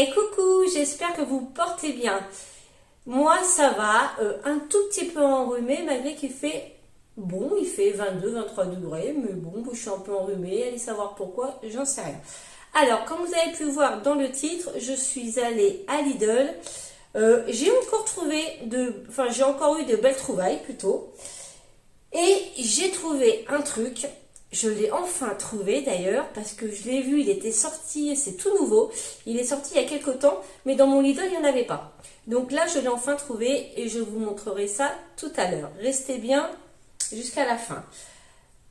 Et coucou, j'espère que vous portez bien. Moi ça va, un tout petit peu enrhumé malgré qu'il fait bon, il fait 22-23 degrés, mais bon, je suis un peu enrhumée, allez savoir pourquoi, j'en sais rien. Alors, comme vous avez pu voir dans le titre, je suis allée à Lidl. J'ai encore eu de belles trouvailles plutôt. Et j'ai trouvé un truc, je l'ai enfin trouvé d'ailleurs, parce que je l'ai vu, il était sorti, c'est tout nouveau, il est sorti il y a quelques temps, mais dans mon Lidl, il n'y en avait pas. Donc là, je l'ai enfin trouvé et je vous montrerai ça tout à l'heure. Restez bien jusqu'à la fin.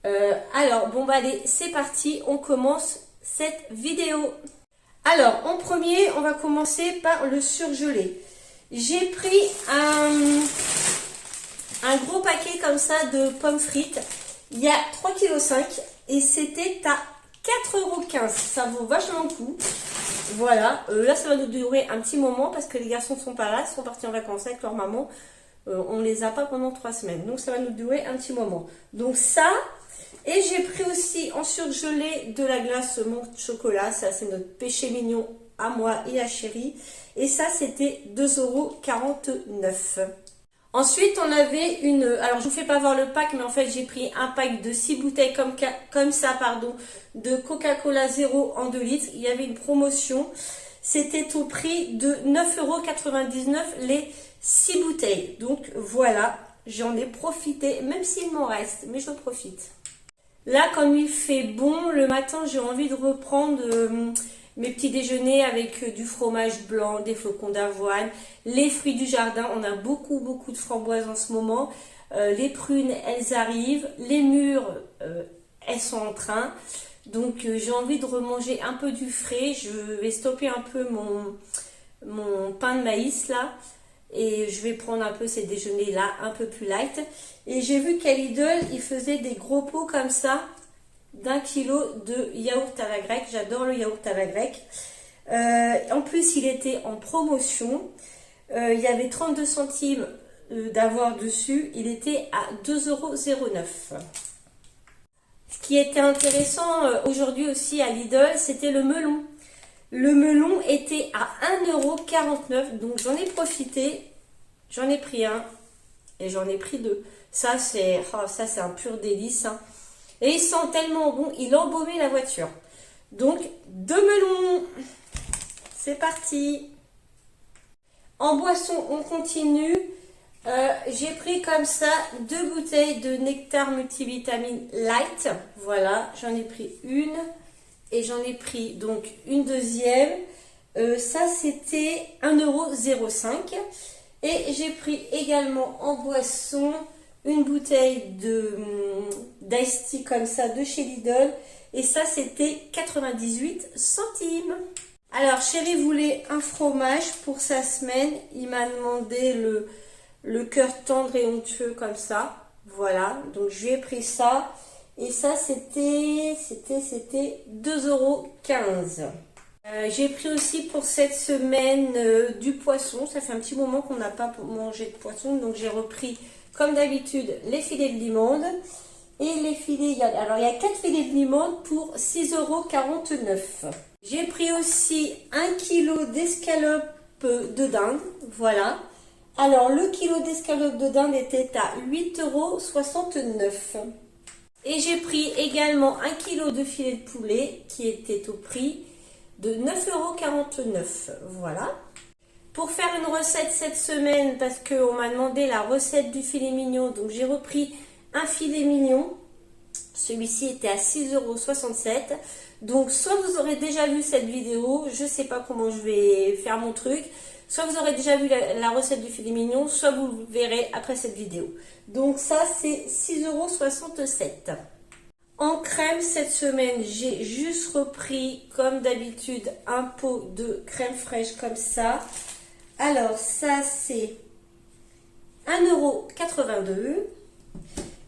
Allez, c'est parti, on commence cette vidéo. Alors, en premier, on va commencer par le surgelé. J'ai pris un gros paquet comme ça de pommes frites. Il y a 3,5 kg et c'était à 4,15 €. Ça vaut vachement le coup. Voilà, là ça va nous durer un petit moment parce que les garçons sont pas là, ils sont partis en vacances avec leur maman. On les a pas pendant 3 semaines, donc ça va nous durer un petit moment. Donc ça, et j'ai pris aussi en surgelé de la glace menthe chocolat. Ça c'est notre péché mignon à moi et à Chérie. Et ça c'était 2,49 €. Ensuite, on avait alors je ne vous fais pas voir le pack, mais en fait, j'ai pris un pack de 6 bouteilles comme ça, de Coca-Cola Zéro en 2 litres. Il y avait une promotion. C'était au prix de 9,99 € les 6 bouteilles. Donc, voilà, j'en ai profité, même s'il m'en reste, mais je profite. Là, comme il fait bon, le matin, j'ai envie de reprendre mes petits déjeuners avec du fromage blanc, des flocons d'avoine, les fruits du jardin. On a beaucoup de framboises en ce moment. Les prunes, elles arrivent. Les mûres, elles sont en train. Donc, j'ai envie de remanger un peu du frais. Je vais stopper un peu mon pain de maïs là. Et je vais prendre un peu ces déjeuners là, un peu plus light. Et j'ai vu qu'à Lidl, ils faisaient des gros pots comme ça, d'1 kilo de yaourt à la grecque. J'adore le yaourt à la grecque. En plus, il était en promotion. Il y avait 32 centimes d'avoir dessus. Il était à 2,09 €. Ce qui était intéressant aujourd'hui aussi à Lidl, c'était le melon. Le melon était à 1,49 €. Donc j'en ai profité. J'en ai pris un et j'en ai pris deux. Ça, c'est un pur délice. Hein. Et il sent tellement bon, il embaumait la voiture. Donc, 2 melons. C'est parti. En boisson, on continue. J'ai pris comme ça 2 bouteilles de nectar multivitamine light. Voilà, j'en ai pris une. Et j'en ai pris donc une deuxième. Ça, c'était 1,05 €. Et j'ai pris également en boisson une bouteille d'Ice Tea comme ça de chez Lidl. Et ça, c'était 98 centimes. Alors, Chérie voulait un fromage pour sa semaine. Il m'a demandé le cœur tendre et onctueux comme ça. Voilà, donc je lui ai pris ça. Et ça, c'était 2,15 €. J'ai pris aussi pour cette semaine du poisson. Ça fait un petit moment qu'on n'a pas mangé de poisson. Donc, j'ai repris, comme d'habitude, les filets de limande. Et les filets, il y a 4 filets de limande pour 6,49 €. J'ai pris aussi 1 kg d'escalope de dinde. Voilà. Alors, le kilo d'escalope de dinde était à 8,69 €. Et j'ai pris également 1 kg de filet de poulet qui était au prix de 9,49 €. Voilà. Pour faire une recette cette semaine, parce qu'on m'a demandé la recette du filet mignon, donc j'ai repris un filet mignon. Celui-ci était à 6,67 €. Donc soit vous aurez déjà vu cette vidéo, je ne sais pas comment je vais faire mon truc. Soit vous aurez déjà vu la recette du filet mignon, soit vous le verrez après cette vidéo. Donc ça, c'est 6,67 €. En crème, cette semaine, j'ai juste repris, comme d'habitude, un pot de crème fraîche comme ça. Alors, ça, c'est 1,82 €.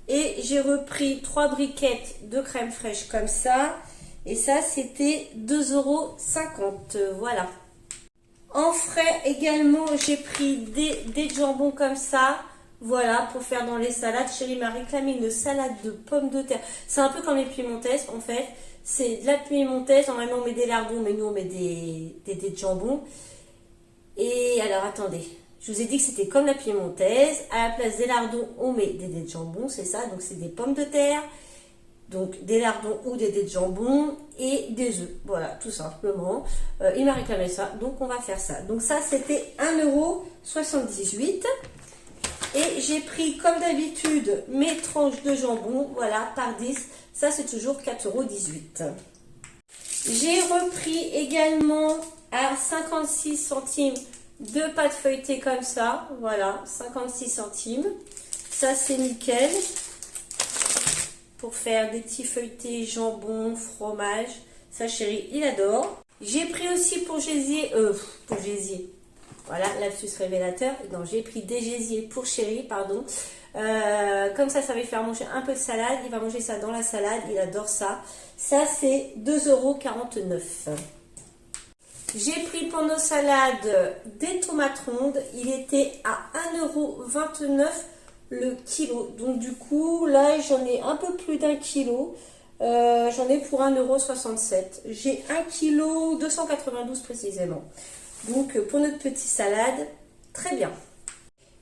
Et j'ai repris 3 briquettes de crème fraîche comme ça. Et ça, c'était 2,50 €. Voilà. En frais également, j'ai pris des jambons comme ça. Voilà, pour faire dans les salades. Chérie m'a réclamé une salade de pommes de terre. C'est un peu comme les piémontaises en fait. c'est de la piémontaise. Normalement, on met des lardons, mais nous, on met des dés de jambon. Et alors, attendez. Je vous ai dit que c'était comme la piémontaise. À la place des lardons, on met des dés de jambon, c'est ça. Donc, c'est des pommes de terre. Donc, des lardons ou des dés de jambon et des œufs. Voilà, tout simplement. Il m'a réclamé ça, donc on va faire ça. Donc, ça, c'était 1,78 €. Et j'ai pris, comme d'habitude, mes tranches de jambon, voilà, par 10. Ça, c'est toujours 4,18 €. J'ai repris également à 56 centimes de pâte feuilletée comme ça. Voilà, 56 centimes. Ça, c'est nickel. Pour faire des petits feuilletés jambon, fromage. Ça, chéri, il adore. J'ai pris aussi pour gésier, voilà, lapsus révélateur. Non, j'ai pris des gésiers pour chéri, pardon. Comme ça va lui faire manger un peu de salade. Il va manger ça dans la salade, il adore ça. Ça, c'est 2,49 €. J'ai pris pour nos salades des tomates rondes. Il était à 1,29 € le kilo. Donc du coup, là, j'en ai un peu plus d'1 kilo. J'en ai pour 1,67 €. J'ai 1 kg 292 précisément. Donc pour notre petite salade, très bien.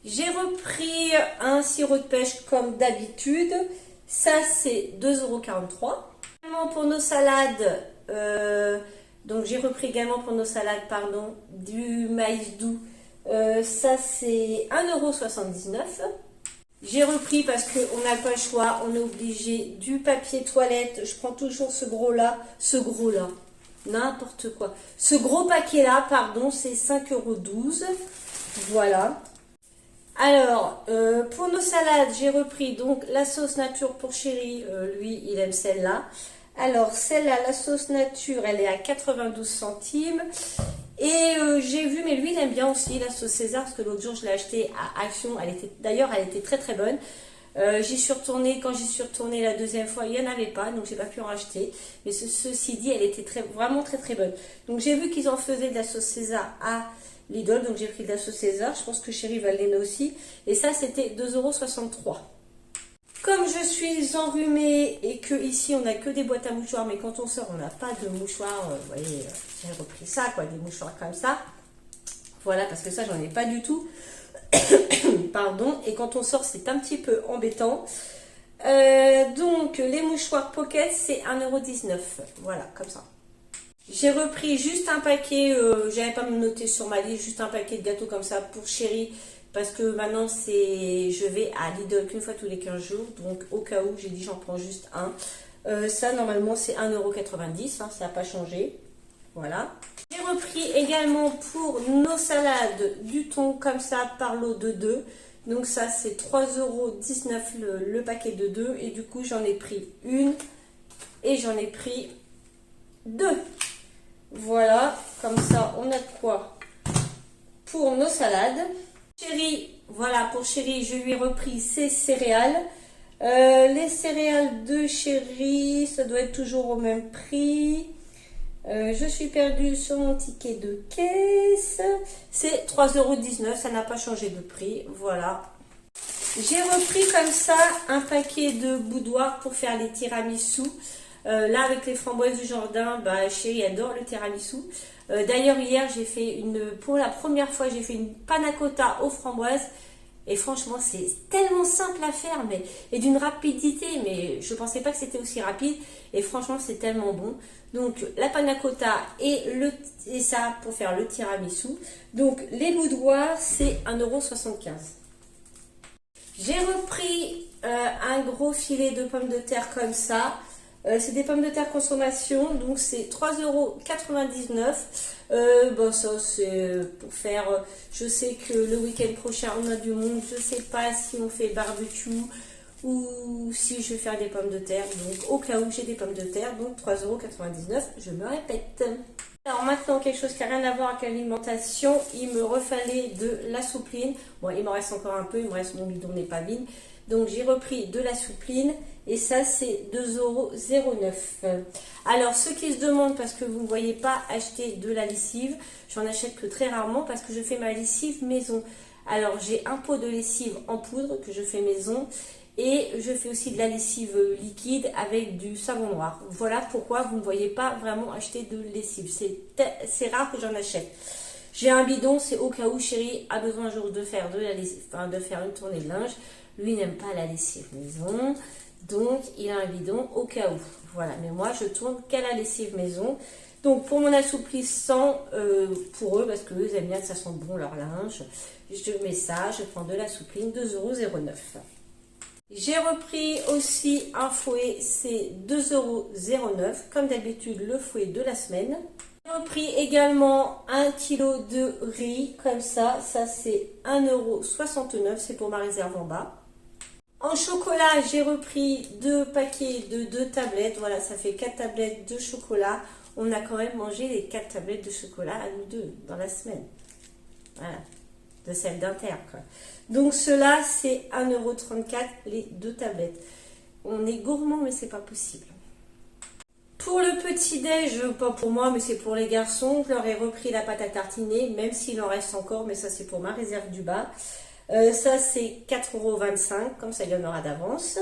J'ai repris un sirop de pêche comme d'habitude. Ça, c'est 2,43 €. Pour nos salades, donc j'ai repris également pour nos salades, pardon, du maïs doux. Ça, c'est 1,79 €. J'ai repris parce qu'on n'a pas le choix, on est obligé du papier toilette. Je prends toujours ce gros-là, n'importe quoi. Ce gros paquet-là, pardon, c'est 5,12 €. Voilà. Alors, pour nos salades, j'ai repris donc la sauce nature pour chéri. Lui, il aime celle-là. Alors, celle-là, la sauce nature, elle est à 92 centimes. Et j'ai vu, mais lui il aime bien aussi la sauce César, parce que l'autre jour je l'ai acheté à Action. D'ailleurs, elle était très très bonne. Quand j'y suis retournée la deuxième fois, il n'y en avait pas, donc j'ai pas pu en racheter. Mais ceci dit, elle était vraiment très très bonne. Donc j'ai vu qu'ils en faisaient de la sauce César à Lidl, donc j'ai pris de la sauce César. Je pense que chéri va l'aimer aussi. Et ça, c'était 2,63 €. Comme je suis enrhumée et que ici on n'a que des boîtes à mouchoirs, mais quand on sort on n'a pas de mouchoirs, vous voyez, j'ai repris ça, quoi, des mouchoirs comme ça. Voilà, parce que ça j'en ai pas du tout. Pardon, et quand on sort c'est un petit peu embêtant. Donc les mouchoirs Pocket, c'est 1,19 €. Voilà, comme ça. J'ai repris juste un paquet, j'avais pas me noter sur ma liste, juste un paquet de gâteaux comme ça pour chéri. Parce que maintenant, je vais à Lidl qu'une fois tous les 15 jours. Donc, au cas où, j'ai dit j'en prends juste un. Ça, normalement, c'est 1,90 €. Hein, ça n'a pas changé. Voilà. J'ai repris également pour nos salades du thon comme ça par lot de 2. Donc, ça, c'est 3,19 € le paquet de 2. Et du coup, j'en ai pris une et j'en ai pris 2. Voilà. Comme ça, on a de quoi pour nos salades. Chéri, voilà, pour chéri, je lui ai repris ses céréales. Les céréales de chéri, ça doit être toujours au même prix. Je suis perdue sur mon ticket de caisse. C'est 3,19 €, ça n'a pas changé de prix. Voilà. J'ai repris comme ça un paquet de boudoirs pour faire les tiramisu. Là, avec les framboises du jardin, bah, chéri adore le tiramisu. D'ailleurs, hier, pour la première fois, j'ai fait une panna cotta aux framboises. Et franchement, c'est tellement simple à faire, et d'une rapidité, mais je ne pensais pas que c'était aussi rapide. Et franchement, c'est tellement bon. Donc, la panna cotta et ça pour faire le tiramisu. Donc, les boudoirs, c'est 1,75 €. J'ai repris un gros filet de pommes de terre comme ça. C'est des pommes de terre consommation, donc c'est 3,99 €. Bon, ça c'est pour faire, je sais que le week-end prochain on a du monde, je sais pas si on fait barbecue ou si je vais faire des pommes de terre. Donc au cas où j'ai des pommes de terre, donc 3,99 €, je me répète. Alors maintenant, quelque chose qui n'a rien à voir avec l'alimentation, il me refallait de la soupline. Bon, il m'en reste encore un peu, il me reste mon bidon n'est pas vide. Donc j'ai repris de la soupline et ça c'est 2,09 €. Alors ceux qui se demandent, parce que vous ne voyez pas acheter de la lessive, j'en achète que très rarement parce que je fais ma lessive maison. Alors j'ai un pot de lessive en poudre que je fais maison Et je fais aussi de la lessive liquide avec du savon noir. Voilà pourquoi vous ne voyez pas vraiment acheter de lessive. C'est rare que j'en achète. J'ai un bidon, c'est au cas où chéri a besoin un jour de faire de la lessive, enfin de faire une tournée de linge. Lui n'aime pas la lessive maison, donc il a un bidon au cas où. Voilà, mais moi je tourne qu'à la lessive maison. Donc pour mon assouplissant, pour eux, parce qu'eux ils aiment bien que ça sente bon leur linge, je mets ça, je prends de l'assoupline, 2,09 €. J'ai repris aussi un fouet, c'est 2,09 €, comme d'habitude le fouet de la semaine. J'ai repris également 1 kg de riz, comme ça c'est 1,69 €, c'est pour ma réserve en bas. En chocolat, j'ai repris 2 paquets de 2 tablettes, voilà, ça fait 4 tablettes de chocolat. On a quand même mangé les 4 tablettes de chocolat à nous deux dans la semaine. Voilà, de celle d'Inter, quoi. Donc cela, c'est 1,34 € les 2 tablettes. On est gourmand, mais c'est pas possible. Pour le petit-déj, pas pour moi, mais c'est pour les garçons, je leur ai repris la pâte à tartiner, même s'il en reste encore, mais ça c'est pour ma réserve du bas. Ça c'est 4,25 €, comme ça il y en aura d'avance.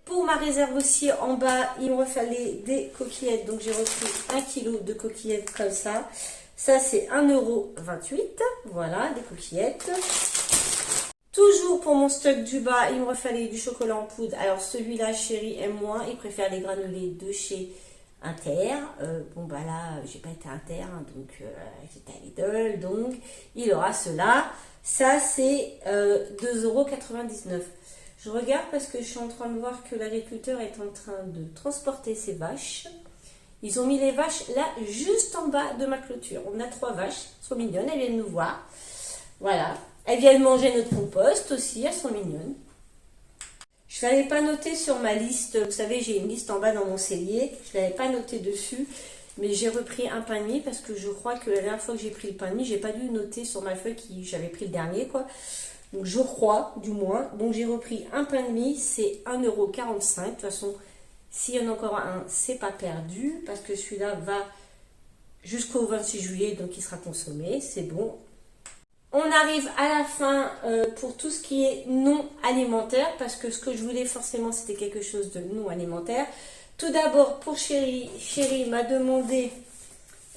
Pour ma réserve aussi, en bas, il me fallait des coquillettes, donc j'ai repris 1 kg de coquillettes comme ça. Ça c'est 1,28 €, voilà, des coquillettes. Toujours pour mon stock du bas, il me fallait du chocolat en poudre. Alors celui-là, chéri aime moins, il préfère les granulés de chez Inter. Bon bah là, j'ai pas été Inter, hein, donc j'étais à Lidl, donc il aura cela. Ça c'est 2,99 €. Je regarde parce que je suis en train de voir que l'agriculteur est en train de transporter ses vaches. Ils ont mis les vaches là, juste en bas de ma clôture. On a 3 vaches, elles sont mignonnes, elles viennent nous voir. Voilà. Elles viennent manger notre compost aussi, elles sont mignonnes. Je ne l'avais pas noté sur ma liste. Vous savez, j'ai une liste en bas dans mon cellier. Je ne l'avais pas noté dessus. Mais j'ai repris un pain de mie parce que je crois que la dernière fois que j'ai pris le pain de mie, j'ai pas dû noter sur ma feuille que j'avais pris le dernier, quoi. Donc je crois, du moins. Donc j'ai repris un pain de mie, c'est 1,45 €. De toute façon, s'il y en a encore un, c'est pas perdu. Parce que celui-là va jusqu'au 26 juillet, donc il sera consommé. C'est bon. On arrive à la fin pour tout ce qui est non alimentaire, parce que ce que je voulais forcément, c'était quelque chose de non alimentaire. Tout d'abord, pour Chéri m'a demandé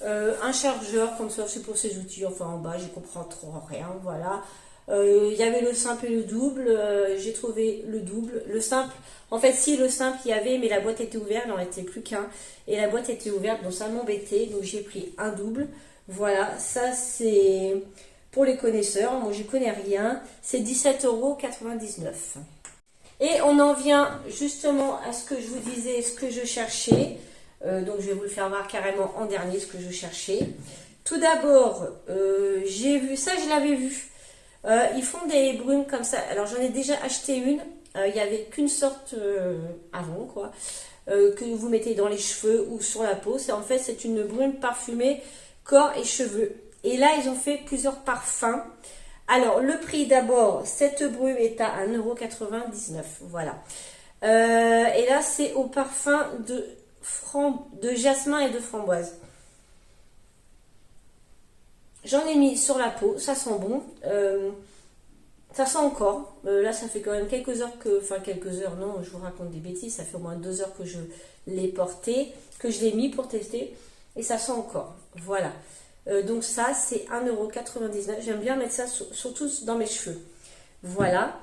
un chargeur, comme ça, c'est pour ses outils. Enfin, en bas, je comprends trop rien, voilà. Il y avait le simple et le double. J'ai trouvé le double. Le simple, en fait, si, le simple, il y avait, mais la boîte était ouverte, il n'en était plus qu'un. Et la boîte était ouverte, donc ça m'embêtait. Donc, j'ai pris un double. Voilà, ça, c'est... Pour les connaisseurs, moi j'y connais rien, c'est 17,99 €. Et on en vient justement à ce que je vous disais, ce que je cherchais. Donc je vais vous le faire voir carrément en dernier, ce que je cherchais. Tout d'abord, j'ai vu, ça je l'avais vu. Ils font des brumes comme ça. Alors j'en ai déjà acheté une. Il n'y avait qu'une sorte avant, quoi. Que vous mettez dans les cheveux ou sur la peau. En fait, c'est une brume parfumée corps et cheveux. Et là, ils ont fait plusieurs parfums. Alors, le prix d'abord, cette brume est à 1,99 €. Voilà. Et là, c'est au parfum de jasmin et de framboise. J'en ai mis sur la peau. Ça sent bon. Ça sent encore. Là, ça fait quand même quelques heures que... Enfin, quelques heures, non, je vous raconte des bêtises. Ça fait au moins 2 heures que je l'ai porté, que je l'ai mis pour tester. Et ça sent encore. Voilà. Donc ça, c'est 1,99 €. J'aime bien mettre ça surtout dans mes cheveux. Voilà.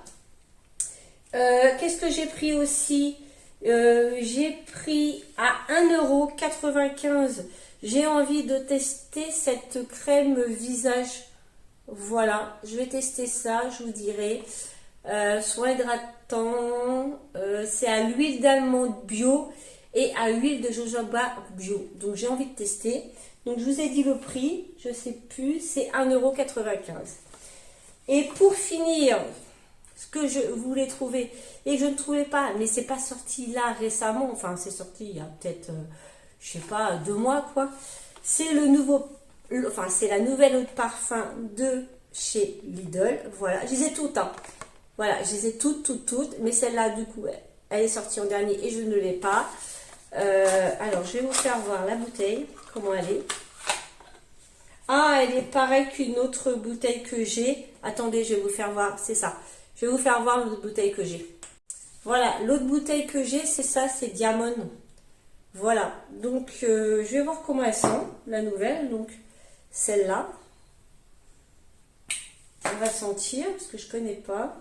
Qu'est-ce que j'ai pris aussi? J'ai pris à 1,95 €. J'ai envie de tester cette crème visage. Voilà. Je vais tester ça, je vous dirai. Soin hydratant. C'est à l'huile d'almande bio et à l'huile de jojoba bio. Donc j'ai envie de tester. Donc, je vous ai dit le prix, je ne sais plus, c'est 1,95 €. Et pour finir, ce que je voulais trouver et que je ne trouvais pas, mais c'est pas sorti là récemment, enfin, c'est sorti il y a peut-être, je sais pas, 2 mois, quoi. C'est le nouveau, enfin, c'est la nouvelle eau de parfum de chez Lidl. Voilà, je les ai toutes, hein. Voilà, je les ai toutes, mais celle-là, du coup, elle est sortie en dernier et je ne l'ai pas. Alors, je vais vous faire voir la bouteille, comment elle est. Ah, elle est pareille qu'une autre bouteille que j'ai. Attendez, je vais vous faire voir, c'est ça. Je vais vous faire voir l'autre bouteille que j'ai. Voilà, l'autre bouteille que j'ai, c'est ça, c'est Diamond. Voilà, donc je vais voir comment elle sent, la nouvelle, donc celle-là. On va sentir, parce que je connais pas.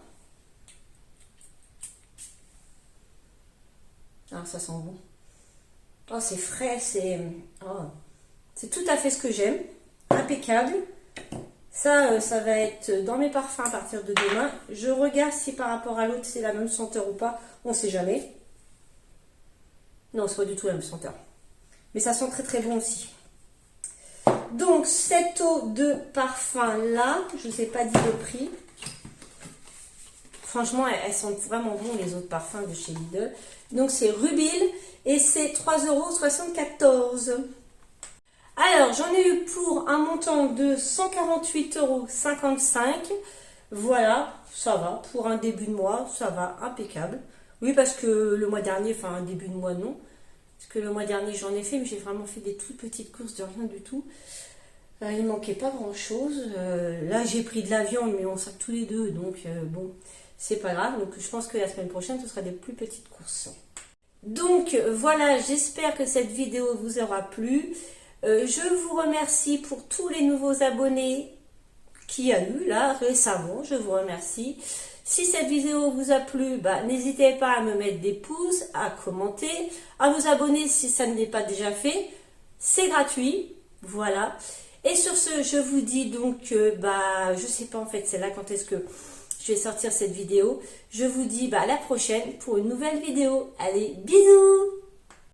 Ah, ça sent bon. Oh, c'est frais, c'est tout à fait ce que j'aime. Impeccable. Ça va être dans mes parfums à partir de demain. Je regarde si par rapport à l'autre, c'est la même senteur ou pas. On ne sait jamais. Non, c'est pas du tout la même senteur. Mais ça sent très très bon aussi. Donc, cette eau de parfum là, je ne vous ai pas dit le prix. Franchement, elles sentent vraiment bon les autres parfums de chez Lidl. Donc, c'est Rubil et c'est 3,74 €. Alors, j'en ai eu pour un montant de 148,55 €. Voilà, ça va. Pour un début de mois, ça va, impeccable. Oui, parce que le mois dernier, enfin un début de mois, non. Parce que le mois dernier, j'en ai fait, mais j'ai vraiment fait des toutes petites courses de rien du tout. Il manquait pas grand-chose. Là, j'ai pris de la viande, mais on sort tous les deux, donc bon, c'est pas grave. Donc, je pense que la semaine prochaine, ce sera des plus petites courses. Donc, voilà, j'espère que cette vidéo vous aura plu. Je vous remercie pour tous les nouveaux abonnés qu'il y a eu là récemment. Je vous remercie. Si cette vidéo vous a plu, n'hésitez pas à me mettre des pouces, à commenter, à vous abonner si ça ne l'est pas déjà fait. C'est gratuit. Voilà. Et sur ce, je vous dis donc, je sais pas en fait, c'est là quand est-ce que je vais sortir cette vidéo. Je vous dis à la prochaine pour une nouvelle vidéo. Allez, bisous!